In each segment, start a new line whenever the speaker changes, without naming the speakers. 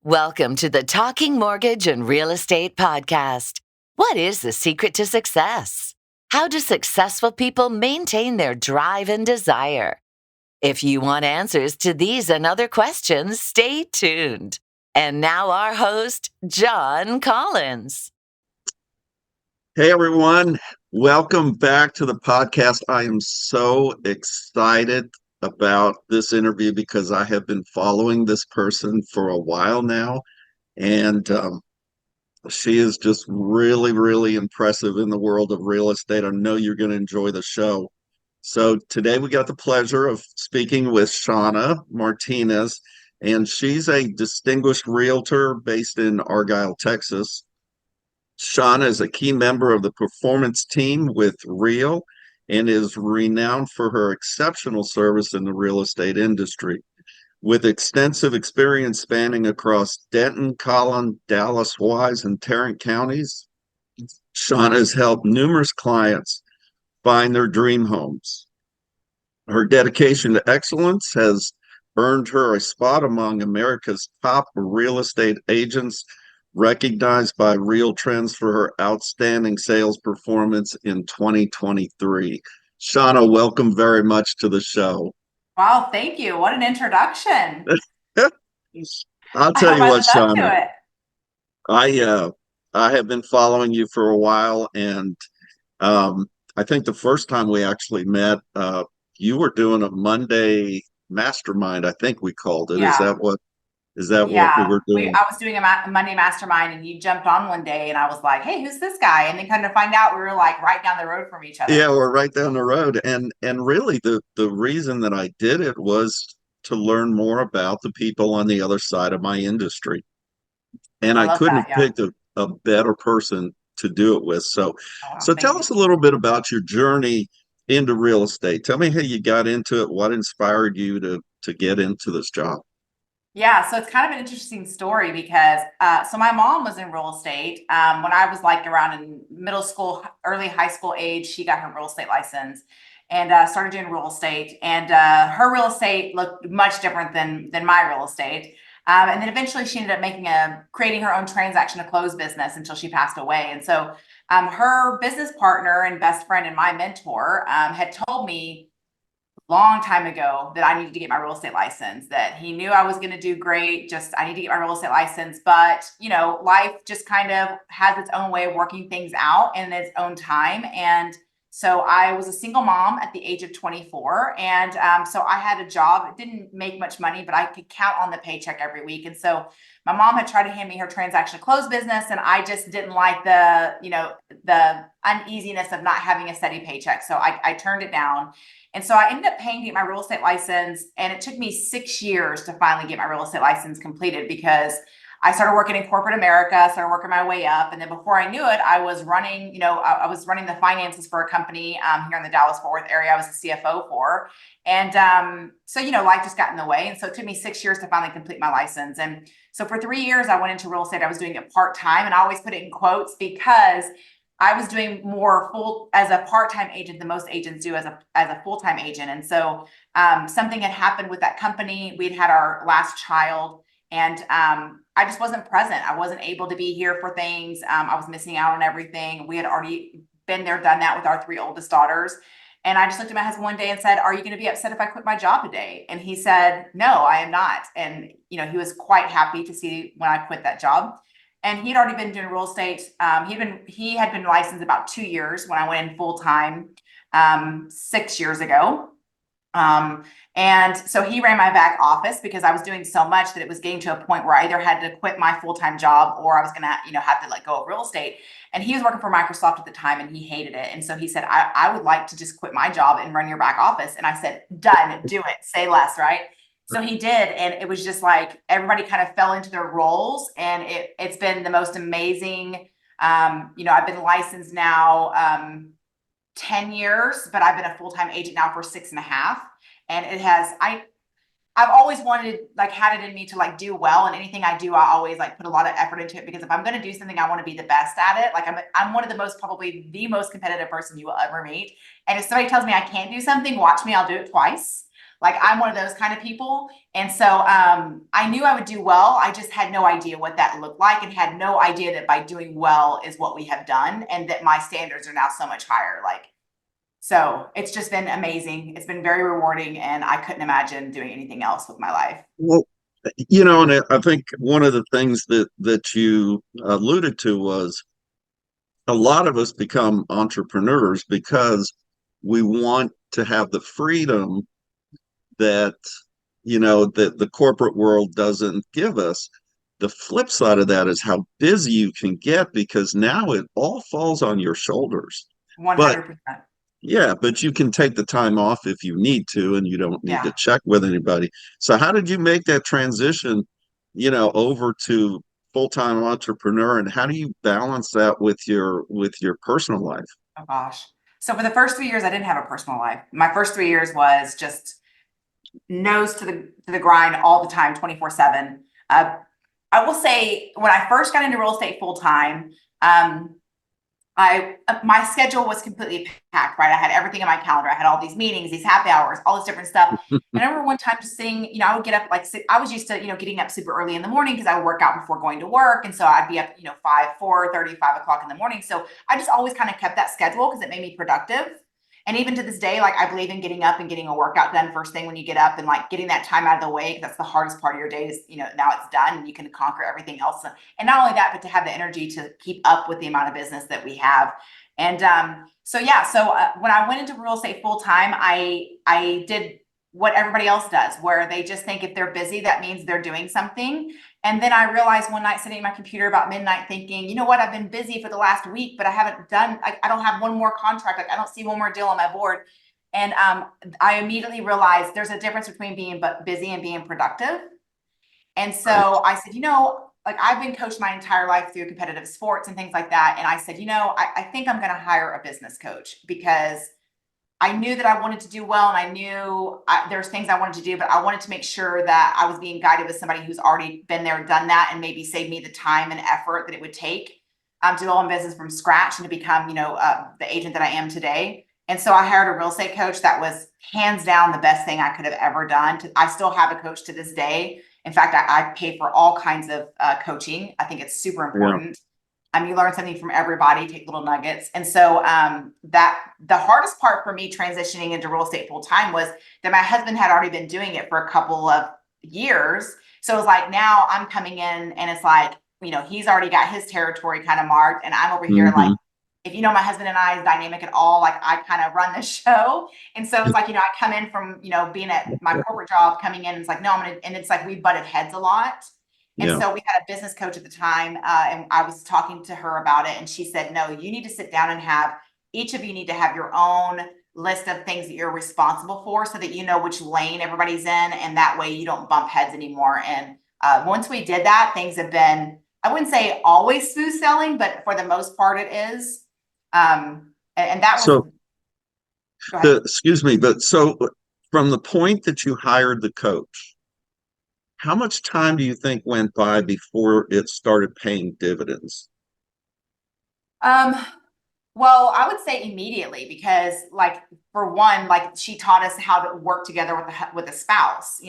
Welcome to the Talking Mortgage and Real Estate Podcast. What is the secret to success? How do successful people maintain their drive and desire? If you want answers to these and other questions, stay tuned. And now our host, John Collins.
Hey everyone, welcome back to the podcast. I am so excited about this interview because I have been following this person for a while now, and she is just really, really impressive in the world of real estate. I know you're going to enjoy the show. So today we got the pleasure of speaking with Shawna Martinez, and she's a distinguished realtor based in Argyle, Texas. Shawna is a key member of the performance team with Real and is renowned for her exceptional service in the real estate industry. With extensive experience spanning across Denton, Collin, Dallas, Wise, and Tarrant counties, Shawna has helped numerous clients find their dream homes. Her dedication to excellence has earned her a spot among America's top real estate agents, recognized by Real Trends for her outstanding sales performance in 2023. Shawna, welcome very much to the show.
Wow, thank you. What an introduction.
I'll
I
tell
hope
you
I
what,
live up
Shawna,
to it.
I have been following you for a while, and I think the first time we actually met, you were doing a Monday mastermind, I think we called it.
Yeah.
Is that what we
Yeah.
were doing?
I was doing a Monday mastermind and you jumped on one day and I was like, hey, who's this guy? And then kind of find out we were like right down the road from each other.
Yeah, we're right down the road. And really the reason that I did it was to learn more about the people on the other side of my industry. And
I
I
love
couldn't
that.
have
Yeah.
picked a better person to do it with. So
Oh, wow.
so
Thank
tell
you.
us a little bit about your journey into real estate. Tell me how you got into it, what inspired you to get into this job.
Yeah, so it's kind of an interesting story because so my mom was in real estate. When I was like around in middle school, early high school age, she got her real estate license and started doing real estate. And her real estate looked much different than my real estate. And then eventually she ended up creating her own transaction to close business until she passed away. And so her business partner and best friend and my mentor had told me long time ago that I needed to get my real estate license, that he knew I was going to do great. Just, I need to get my real estate license. But, life just kind of has its own way of working things out in its own time. And so I was a single mom at the age of 24. And so I had a job. It didn't make much money, but I could count on the paycheck every week. And so my mom had tried to hand me her transaction to close business. And I just didn't like the uneasiness of not having a steady paycheck. So I turned it down. And so I ended up paying to get my real estate license. And it took me 6 years to finally get my real estate license completed because I started working in corporate America, started working my way up. And then before I knew it, I was running, I was running the finances for a company here in the Dallas-Fort Worth area. I was a CFO for. And so, life just got in the way. And so it took me 6 years to finally complete my license. And so for 3 years, I went into real estate. I was doing it part-time. And I always put it in quotes because I was doing more full as a part-time agent than most agents do as a full-time agent. And so something had happened with that company. We'd had our last child and I just wasn't present. I wasn't able to be here for things. I was missing out on everything. We had already been there, done that with our 3 oldest daughters. And I just looked at my husband one day and said, are you going to be upset if I quit my job today? And he said, no, I am not. And, he was quite happy to see when I quit that job. And he'd already been doing real estate. He had been licensed about 2 years when I went in full time 6 years ago. And so he ran my back office because I was doing so much that it was getting to a point where I either had to quit my full-time job or I was gonna, have to let go of real estate. And he was working for Microsoft at the time and he hated it. And so he said, I would like to just quit my job and run your back office. And I said, done, do it, say less, right? So he did. And it was just like everybody kind of fell into their roles. And it's been the most amazing. I've been licensed now 10 years, but I've been a full-time agent now for 6.5. And I've always wanted, like, had it in me to like do well, and anything I do, I always like put a lot of effort into it because if I'm going to do something, I want to be the best at it. Like I'm one of probably the most competitive person you will ever meet. And if somebody tells me I can't do something, watch me, I'll do it twice. Like I'm one of those kind of people. And so I knew I would do well. I just had no idea what that looked like and had no idea that by doing well is what we have done and that my standards are now so much higher. Like, so it's just been amazing. It's been very rewarding and I couldn't imagine doing anything else with my life.
Well, and I think one of the things that you alluded to was a lot of us become entrepreneurs because we want to have the freedom that that the corporate world doesn't give us. The flip side of that is how busy you can get because now it all falls on your shoulders. But
100%.
yeah, but you can take the time off if you need to, and you don't need to
Yeah.
check with anybody. So how did you make that transition, over to full-time entrepreneur, and how do you balance that with your personal life?
Oh gosh. So for the first 3 years, I didn't have a personal life. My first 3 years was just nose to the grind all the time, 24/7. I will say when I first got into real estate full time, my schedule was completely packed, right? I had everything in my calendar. I had all these meetings, these happy hours, all this different stuff. And I remember one time just sitting, I would get up like I was used to, getting up super early in the morning because I would work out before going to work. And so I'd be up, 4:30, 5 o'clock in the morning. So I just always kind of kept that schedule because it made me productive. And even to this day, like I believe in getting up and getting a workout done first thing when you get up and like getting that time out of the way. That's the hardest part of your day is, now it's done and you can conquer everything else. And not only that, but to have the energy to keep up with the amount of business that we have. And so when I went into real estate full time, I did what everybody else does, where they just think if they're busy, that means they're doing something. And then I realized one night sitting at my computer about midnight thinking, you know what, I've been busy for the last week, but I haven't done, I don't have one more contract. Like I don't see one more deal on my board. And I immediately realized there's a difference between being busy and being productive. And
Right.
so I said, like I've been coached my entire life through competitive sports and things like that. And I said, I think I'm going to hire a business coach because I knew that I wanted to do well and I knew there's things I wanted to do, but I wanted to make sure that I was being guided with somebody who's already been there, done that, and maybe saved me the time and effort that it would take to go on business from scratch and to become, the agent that I am today. And so I hired a real estate coach that was hands down the best thing I could have ever done. I still have a coach to this day. In fact, I pay for all kinds of coaching. I think it's super
Yeah.
important. You learn something from everybody, take little nuggets. And so that the hardest part for me transitioning into real estate full time was that my husband had already been doing it for a couple of years. So it was like now I'm coming in and it's like, he's already got his territory kind of marked. And I'm over here like, if my husband and I's dynamic at all, like I kind of run the show. And so it's like, I come in from, being at my corporate job coming in and it's like, no, and it's like we butted heads a lot. And
Yeah.
so we had a business coach at the time, and I was talking to her about it, and she said, no, you need to sit down and each of you need to have your own list of things that you're responsible for so that you know which lane everybody's in, and that way you don't bump heads anymore. And once we did that, things have been, I wouldn't say always smooth sailing, but for the most part it is. And that was, go ahead.
Excuse me, but so from the point that you hired the coach, how much time do you think went by before it started paying dividends?
Well, I would say immediately because, like, for one, like she taught us how to work together with a spouse.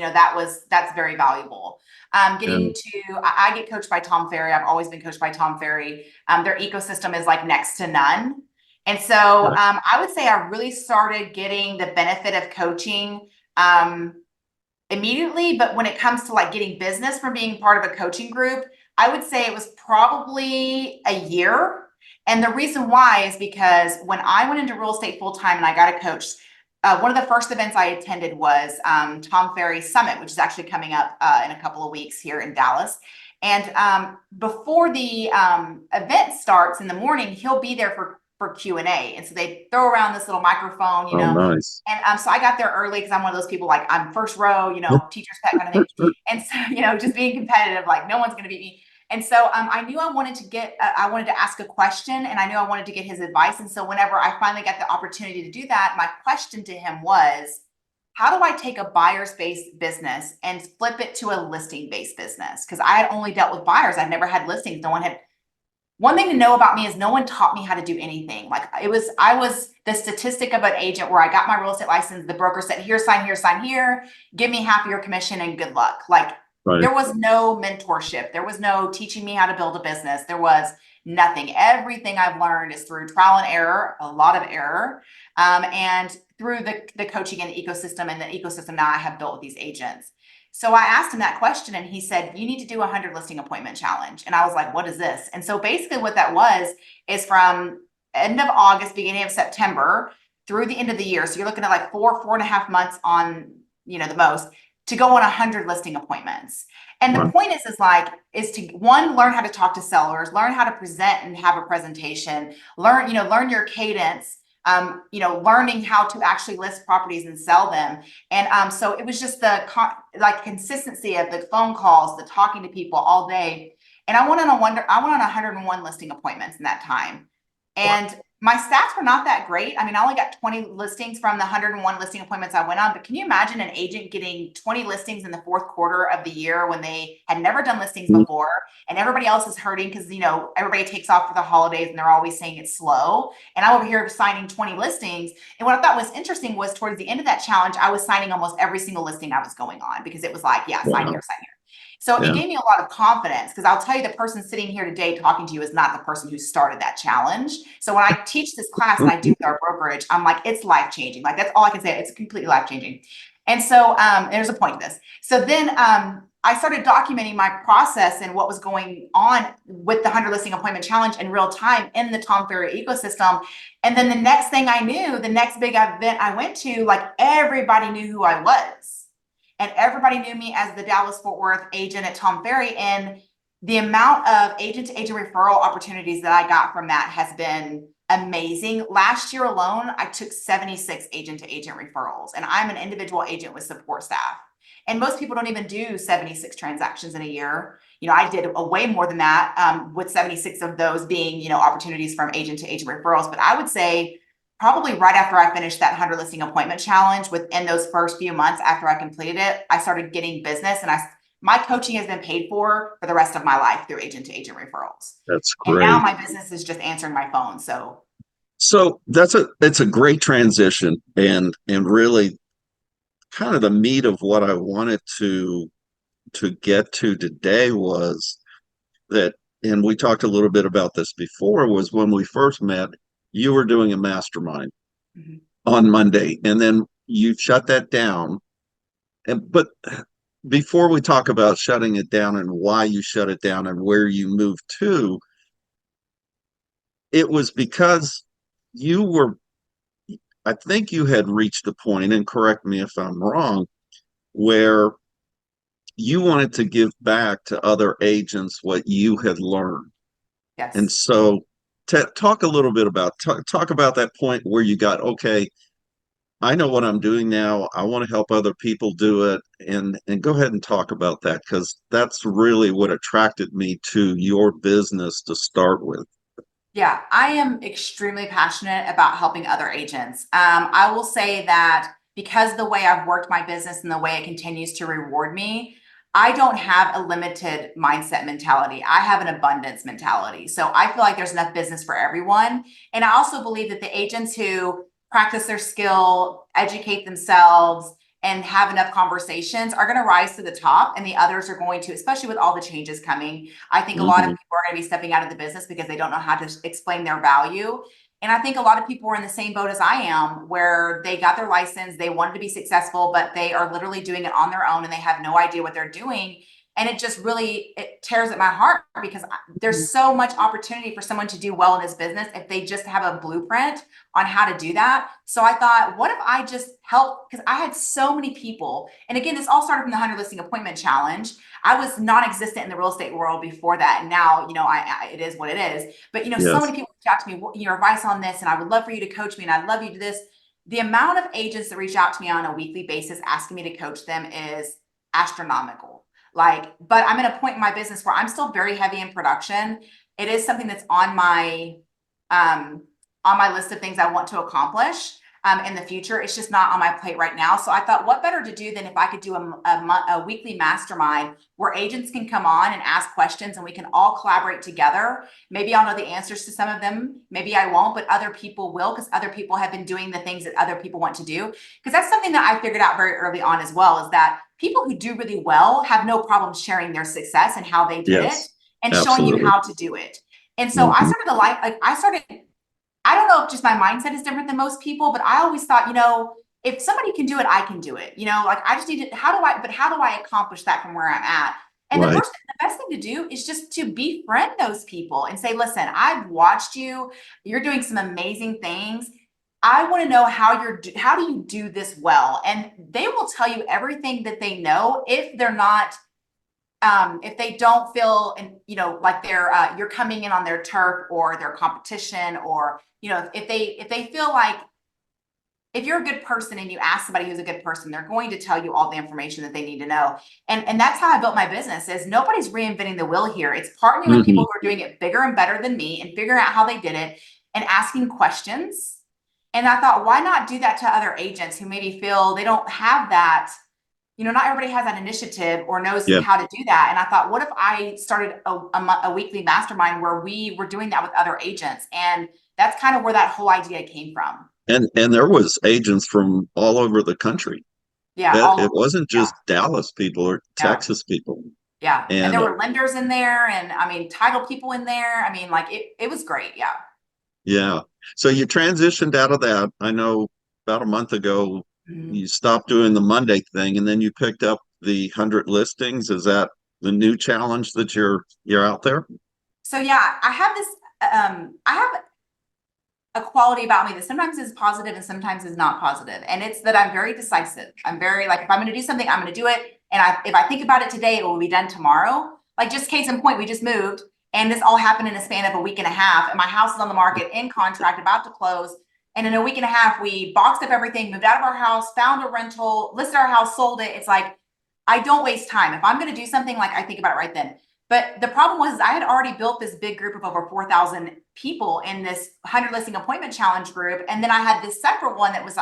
That's very valuable.
Yeah.
I get coached by Tom Ferry. I've always been coached by Tom Ferry. Their ecosystem is like next to none. And so I would say I really started getting the benefit of coaching immediately. But when it comes to like getting business from being part of a coaching group, I would say it was probably a year. And the reason why is because when I went into real estate full time and I got a coach, one of the first events I attended was Tom Ferry Summit, which is actually coming up in a couple of weeks here in Dallas. And before the event starts in the morning, he'll be there for Q&A. And so they throw around this little microphone,
Oh, nice.
And so I got there early because I'm one of those people like I'm first row, teacher's pet kind of thing. And so, just being competitive, like no one's going to beat me. And so I knew I wanted to ask a question and I knew I wanted to get his advice. And so whenever I finally got the opportunity to do that, my question to him was, how do I take a buyer's-based business and flip it to a listing-based business? Because I had only dealt with buyers. I'd never had listings. No one had one thing to know about me is no one taught me how to do anything. Like I was the statistic of an agent where I got my real estate license. The broker said, here, sign here, give me half of your commission and good luck. Like
Right.
there was no mentorship. There was no teaching me how to build a business. There was nothing. Everything I've learned is through trial and error, a lot of error, and through the coaching and the ecosystem now I have built with these agents. So I asked him that question and he said, you need to do a 100 listing appointment challenge. And I was like, what is this? And so basically what that was is from end of August, beginning of September through the end of the year. So you're looking at like 4.5 months on, the most to go on 100 listing appointments. And the point is to one, learn how to talk to sellers, learn how to present and have a presentation, learn your cadence, learning how to actually list properties and sell them. And so it was just the consistency of the phone calls, the talking to people all day. And I went on 101 listing appointments in that time. And my stats were not that great. I mean, I only got 20 listings from the 101 listing appointments I went on, but can you imagine an agent getting 20 listings in the fourth quarter of the year when they had never done listings before and everybody else is hurting because, everybody takes off for the holidays and they're always saying it's slow. And I'm over here signing 20 listings. And what I thought was interesting was towards the end of that challenge, I was signing almost every single listing I was going on because it was like, yeah, sign here, sign here. So it gave me a lot of confidence because I'll tell you, the person sitting here today talking to you is not the person who started that challenge. So when I teach this class and I do with our brokerage, I'm like, it's life-changing. Like, that's all I can say. It's completely life-changing. And so there's a point to this. So then I started documenting my process and what was going on with the 100 listing appointment challenge in real time in the Tom Ferry ecosystem. And then the next thing I knew, the next big event I went to, like everybody knew who I was. And everybody knew me as the Dallas-Fort Worth agent at Tom Ferry. And the amount of agent-to-agent referral opportunities that I got from that has been amazing. Last year alone, I took 76 agent-to-agent referrals. And I'm an individual agent with support staff. And most people don't even do 76 transactions in a year. I did a way more than that, with 76 of those being, opportunities from agent-to-agent referrals. But I would say probably right after I finished that 100 listing appointment challenge, within those first few months after I completed it, I started getting business, and my coaching has been paid for the rest of my life through agent-to-agent referrals.
That's
And
great.
now my business is just answering my phone. So
it's a great transition, and really kind of the meat of what I wanted to get to today was that, and we talked a little bit about this before, was when we first met, you were doing a mastermind on Monday, and then you shut that down. But before we talk about shutting it down and why you shut it down and where you moved to, it was because I think you had reached the point, and correct me if I'm wrong, where you wanted to give back to other agents what you had learned.
yes.
And so talk a little bit about talk about that point where you got, okay, I know what I'm doing now. I want to help other people do it. And go ahead and talk about that, because that's really what attracted me to your business to start with.
Yeah, I am extremely passionate about helping other agents. I will say that because the way I've worked my business and the way it continues to reward me, I don't have a limited mindset mentality. I have an abundance mentality. So I feel like there's enough business for everyone. And I also believe that the agents who practice their skill, educate themselves, and have enough conversations are going to rise to the top, and the others are going to, especially with all the changes coming. I think a lot of people are going to be stepping out of the business because they don't know how to explain their value. And I think a lot of people are in the same boat as I am, where they got their license, they wanted to be successful, but they are literally doing it on their own and they have no idea what they're doing. And it just really, it tears at my heart because there's so much opportunity for someone to do well in this business if they just have a blueprint on how to do that. So I thought, what if I just help? Because I had so many people. And again, this all started from the 100 listing appointment challenge. I was non-existent in the real estate world before that. And now, it is what it is. But, so many people reach out to me, your advice on this, and I would love for you to coach me, and I'd love you to do this. The amount of agents that reach out to me on a weekly basis asking me to coach them is astronomical. But I'm at a point in my business where I'm still very heavy in production. It is something that's on my list of things I want to accomplish. in the future. It's just not on my plate right now. So I thought, what better to do than if I could do a weekly mastermind where agents can come on and ask questions and we can all collaborate together. Maybe I'll know the answers to some of them. Maybe I won't, but other people will, because other people have been doing the things that other people want to do. Because that's something that I figured out very early on as well, is that people who do really well have no problem sharing their success and how they did it and showing you how to do it. And so I started I don't know if just my mindset is different than most people, but I always thought, if somebody can do it, I can do it. Like I just need to, how do I accomplish that from where I'm at? And the best thing to do is just to befriend those people and say, listen, I've watched you, you're doing some amazing things. I want to know how do you do this well? And they will tell you everything that they know if they're not if they don't feel, and like they're you're coming in on their turf or their competition, or if they feel like, if you're a good person and you ask somebody who's a good person, they're going to tell you all the information that they need to know. And that's how I built my business. Is nobody's reinventing the wheel here. It's partnering with people who are doing it bigger and better than me and figuring out how they did it and asking questions. And I thought, why not do that to other agents who maybe feel they don't have that? Not everybody has that initiative or knows how to do that. And I thought, what if I started a weekly mastermind where we were doing that with other agents? And that's kind of where that whole idea came from.
And there was agents from all over the country.
Yeah.
It wasn't just Dallas people or Texas people.
Yeah. And there were lenders in there, and title people in there. Like it was great. Yeah.
Yeah. So you transitioned out of that. I know about a month ago, you stopped doing the Monday thing, and then you picked up the 100 listings. Is that the new challenge that you're out there?
So yeah, I have this, I have a quality about me that sometimes is positive and sometimes is not positive. And it's that I'm very decisive. I'm very like, if I'm going to do something, I'm going to do it. And if I think about it today, it will be done tomorrow. Like, just case in point, we just moved and this all happened in a span of a week and a half. And my house is on the market, in contract, about to close. And in a week and a half, we boxed up everything, moved out of our house, found a rental, listed our house, sold it. It's like, I don't waste time. If I'm going to do something, like, I think about it right then. But the problem was, I had already built this big group of over 4,000 people in this 100 listing appointment challenge group. And then I had this separate one that was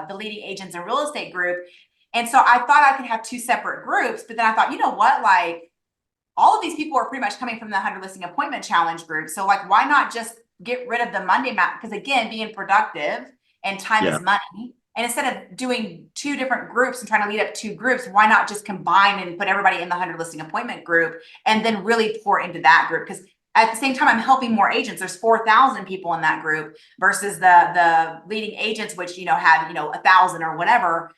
the leading agents and real estate group. And so I thought I could have two separate groups, but then I thought, you know what, like, all of these people are pretty much coming from the 100 listing appointment challenge group. So like, why not just get rid of the Monday map? Because again, being productive and time is money. And instead of doing two different groups and trying to lead up two groups, why not just combine and put everybody in the 100 listing appointment group and then really pour into that group? Because at the same time, I'm helping more agents. There's 4,000 people in that group versus the leading agents, which, had, 1,000 or whatever.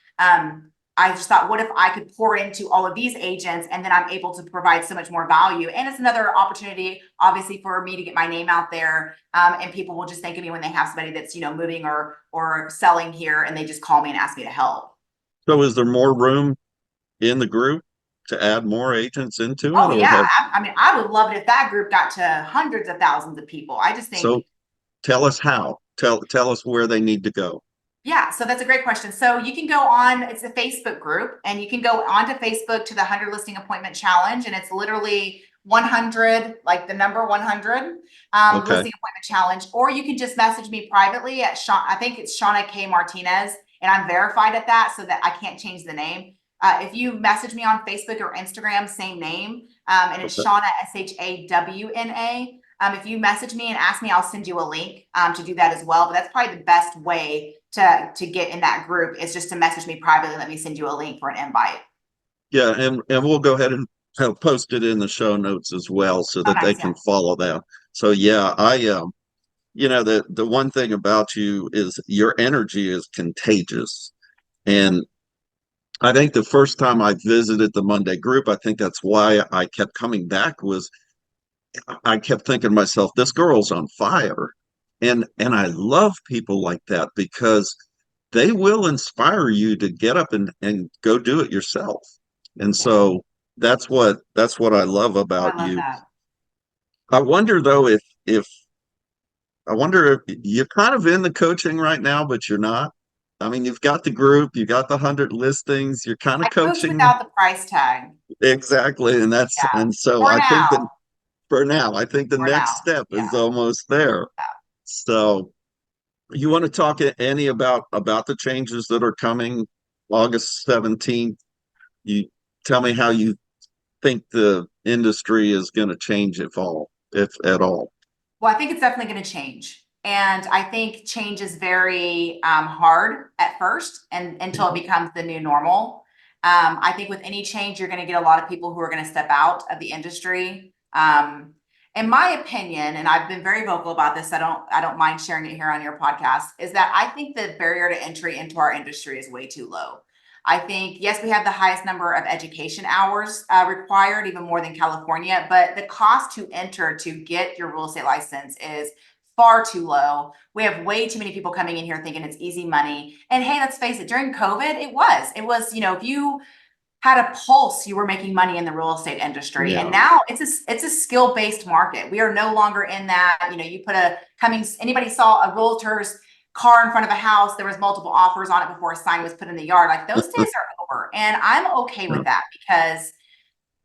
I just thought, what if I could pour into all of these agents, and then I'm able to provide so much more value. And it's another opportunity, obviously, for me to get my name out there. And people will just think of me when they have somebody that's, moving or selling here, and they just call me and ask me to help.
So is there more room in the group to add more agents into it?
Oh, yeah. I would love it if that group got to hundreds of thousands of people. I just think.
So tell us how. Tell us where they need to go.
Yeah, so that's a great question. So you can go on, it's a Facebook group, and you can go onto Facebook to the 100 listing appointment challenge, and it's literally 100, like the number 100 listing appointment challenge. Or you can just message me privately at I think it's Shawna Martinez, and I'm verified at that, so that I can't change the name. If you message me on Facebook or Instagram, same name, and it's Shawna, Shawna. If you message me and ask me, I'll send you a link to do that as well. But that's probably the best way to get in that group, is just to message me privately. Let me send you a link for an invite.
Yeah, and we'll go ahead and post it in the show notes as well, so that they can follow that. So yeah, the one thing about you is your energy is contagious. And I think the first time I visited the Monday group, I think that's why I kept coming back, was I kept thinking to myself, this girl's on fire. And I love people like that, because they will inspire you to get up and go do it yourself. And so that's what I love about you.
That.
I wonder though, if you're kind of in the coaching right now, but you're not. I mean, you've got the group, you got the 100 listings, you're kind of coaching
without the price tag.
Exactly. And so
for
I
now.
think that for now, I think the next step is almost there.
Yeah.
So You want to talk any about the changes that are coming August 17th? You tell me how you think the industry is going to change, if at all.
Well, I think it's definitely going to change. And I think change is very hard at first and until it becomes the new normal. I think with any change, you're going to get a lot of people who are going to step out of the industry. In my opinion, and I've been very vocal about this, I don't mind sharing it here on your podcast, is that I think the barrier to entry into our industry is way too low. I think, yes, we have the highest number of education hours required, even more than California, but the cost to enter to get your real estate license is far too low. We have way too many people coming in here thinking it's easy money. And hey, let's face it, during COVID, it was, if you had a pulse, you were making money in the real estate industry. And now it's a skill-based market. We are no longer in that, you put anybody saw a realtor's car in front of a house, there was multiple offers on it before a sign was put in the yard. Like those days are over. And I'm okay with that because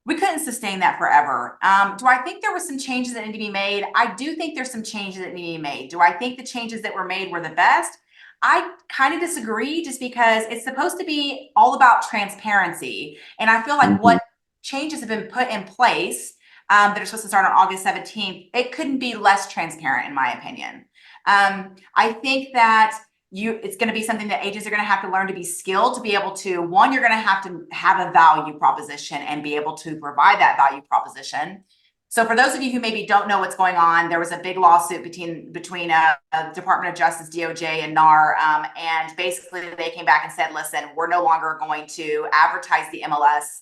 we couldn't sustain that forever. Do I think there were some changes that need to be made? I do think there's some changes that need to be made. Do I think the changes that were made were the best? I kind of disagree just because it's supposed to be all about transparency. And I feel like what changes have been put in place that are supposed to start on August 17th, it couldn't be less transparent in my opinion. I think that it's going to be something that agents are going to have to learn to be skilled to be able to, one, you're going to have a value proposition and be able to provide that value proposition. So for those of you who maybe don't know what's going on, there was a big lawsuit between Department of Justice, DOJ, and NAR. And basically they came back and said, listen, we're no longer going to advertise the MLS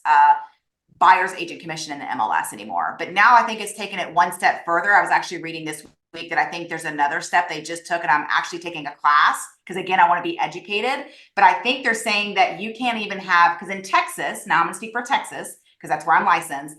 buyer's agent commission in the MLS anymore. But now I think it's taken it one step further. I was actually reading this week that I think there's another step they just took, and I'm actually taking a class because again, I want to be educated. But I think they're saying that you can't even have, because in Texas, now I'm going to speak for Texas because that's where I'm licensed.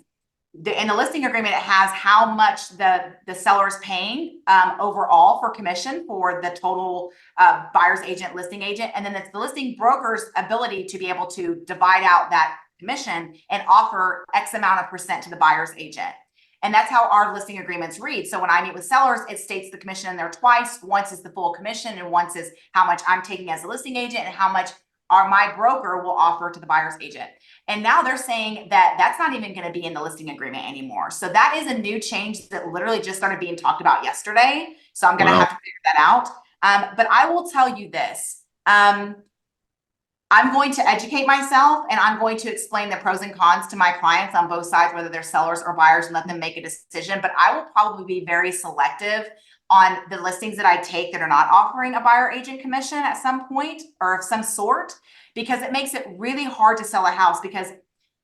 In the listing agreement, it has how much the seller is paying overall for commission for the total buyer's agent, listing agent, and then it's the listing broker's ability to be able to divide out that commission and offer X amount of percent to the buyer's agent. And that's how our listing agreements read. So when I meet with sellers, it states the commission in there twice. Once is the full commission, and once is how much I'm taking as a listing agent and how much my broker will offer to the buyer's agent. And now they're saying that that's not even going to be in the listing agreement anymore. So that is a new change that literally just started being talked about yesterday. So I'm going to have to figure that out. But I will tell you this. I'm going to educate myself and I'm going to explain the pros and cons to my clients on both sides, whether they're sellers or buyers, and let them make a decision. But I will probably be very selective on the listings that I take that are not offering a buyer agent commission at some point or of some sort, because it makes it really hard to sell a house. Because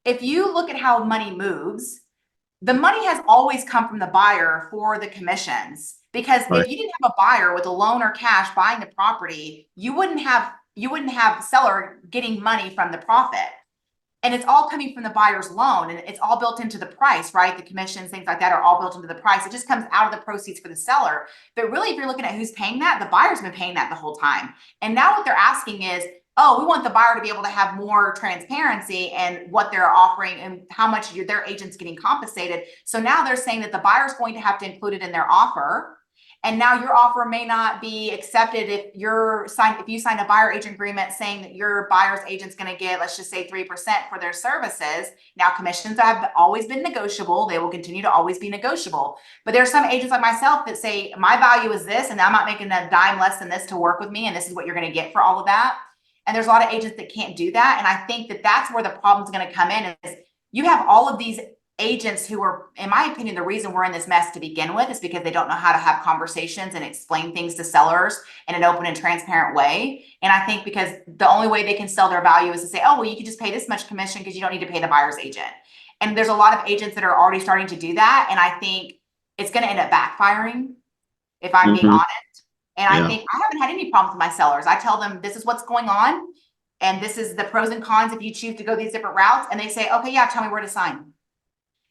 if you look at how money moves, the money has always come from the buyer for the commissions. Because if you didn't have a buyer with a loan or cash buying the property, you wouldn't have seller getting money from the profit. And it's all coming from the buyer's loan, and it's all built into the price, right? The commissions, things like that are all built into the price. It just comes out of the proceeds for the seller. But really, if you're looking at who's paying that, the buyer's been paying that the whole time. And now what they're asking is, oh, we want the buyer to be able to have more transparency and what they're offering and how much their agent's getting compensated. So now they're saying that the buyer's going to have to include it in their offer. And now your offer may not be accepted if you sign a buyer agent agreement saying that your buyer's agent's going to get, let's just say 3% for their services. Now commissions have always been negotiable. They will continue to always be negotiable. But there are some agents like myself that say my value is this, and I'm not making a dime less than this to work with me. And this is what you're going to get for all of that. And there's a lot of agents that can't do that. And I think that that's where the problem's going to come in is you have all of these agents who are, in my opinion, the reason we're in this mess to begin with is because they don't know how to have conversations and explain things to sellers in an open and transparent way. And I think because the only way they can sell their value is to say, oh, well, you can just pay this much commission because you don't need to pay the buyer's agent. And there's a lot of agents that are already starting to do that. And I think it's going to end up backfiring if I'm being honest. And I think I haven't had any problems with my sellers. I tell them, this is what's going on. And this is the pros and cons if you choose to go these different routes. And they say, okay, yeah, tell me where to sign.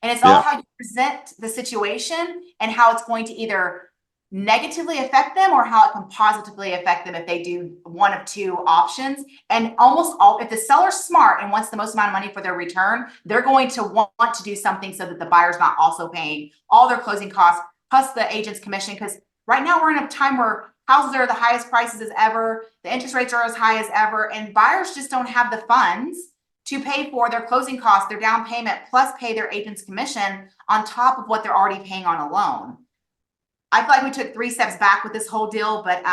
And it's all how you present the situation and how it's going to either negatively affect them or how it can positively affect them if they do one of two options. And almost all, if the seller's smart and wants the most amount of money for their return, they're going to want to do something so that the buyer's not also paying all their closing costs plus the agent's commission. Because right now we're in a time where houses are the highest prices as ever. The interest rates are as high as ever. And buyers just don't have the funds to pay for their closing costs, their down payment, plus pay their agent's commission on top of what they're already paying on a loan. I feel like we took 3 steps back with this whole deal, but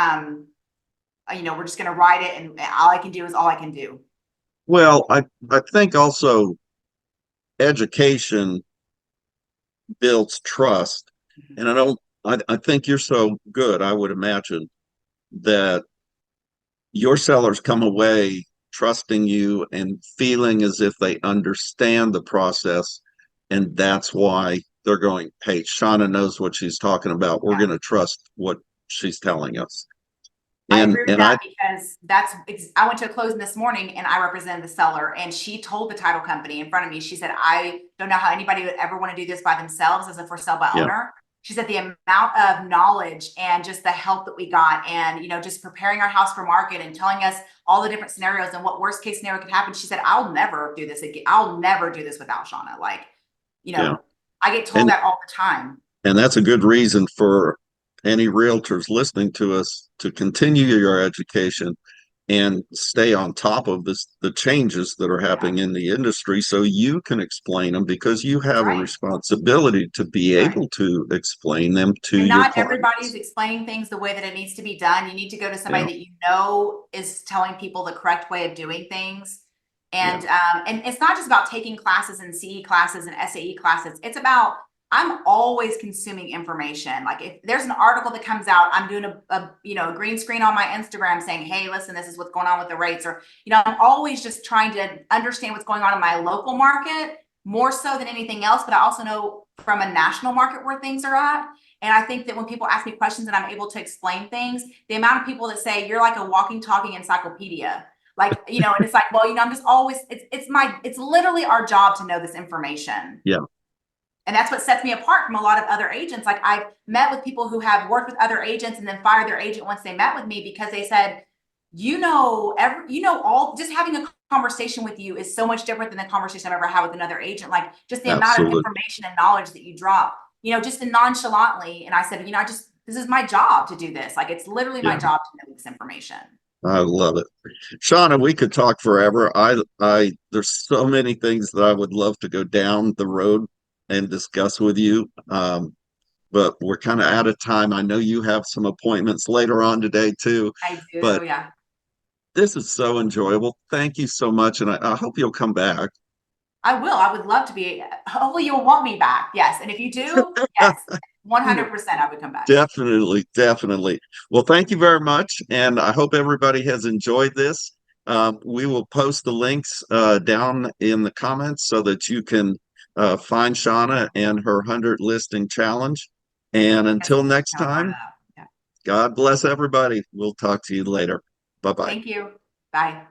we're just going to ride it, and all I can do is all I can do.
Well, I think also education builds trust. And I think you're so good, I would imagine, that your sellers come away trusting you and feeling as if they understand the process. And that's why they're going, hey, Shawna knows what she's talking about. We're going to trust what she's telling us.
I agree with that, because I went to a closing this morning and I represented the seller, and she told the title company in front of me, she said, I don't know how anybody would ever want to do this by themselves as a for sale by owner. She said the amount of knowledge and just the help that we got, and just preparing our house for market and telling us all the different scenarios and what worst case scenario could happen. She said, I'll never do this again. I'll never do this without Shawna. I get told that all the time.
And that's a good reason for any realtors listening to us to continue your education and stay on top of the changes that are happening in the industry, so you can explain them, because you have a responsibility to be able to explain them to your clients.
Not everybody's explaining things the way that it needs to be done. You need to go to somebody that is telling people the correct way of doing things. And it's not just about taking classes and CE classes and SAE classes. It's about, I'm always consuming information. Like if there's an article that comes out, I'm doing a green screen on my Instagram saying, hey, listen, this is what's going on with the rates. Or, I'm always just trying to understand what's going on in my local market more so than anything else. But I also know from a national market where things are at. And I think that when people ask me questions and I'm able to explain things, the amount of people that say you're like a walking, talking encyclopedia. And it's like, well, I'm just always, it's literally our job to know this information.
Yeah.
And that's what sets me apart from a lot of other agents. Like I've met with people who have worked with other agents and then fired their agent once they met with me, because they said, just having a conversation with you is so much different than the conversation I've ever had with another agent. Like just the amount of information and knowledge that you drop, just nonchalantly. And I said, this is my job to do this. Like it's literally my job to know this information.
I love it. Shawna, we could talk forever. There's so many things that I would love to go down the road and discuss with you. But we're kind of out of time. I know you have some appointments later on today too.
I do,
but
yeah.
This is so enjoyable. Thank you so much. And I hope you'll come back.
I will. I would love to be. Hopefully you'll want me back. Yes. And if you do, yes, 100% I would come back.
Definitely. Definitely. Well, thank you very much. And I hope everybody has enjoyed this. We will post the links down in the comments so that you can find Shawna and her 100 listing challenge. And until next time, God bless everybody. We'll talk to you later. Bye-bye.
Thank you. Bye.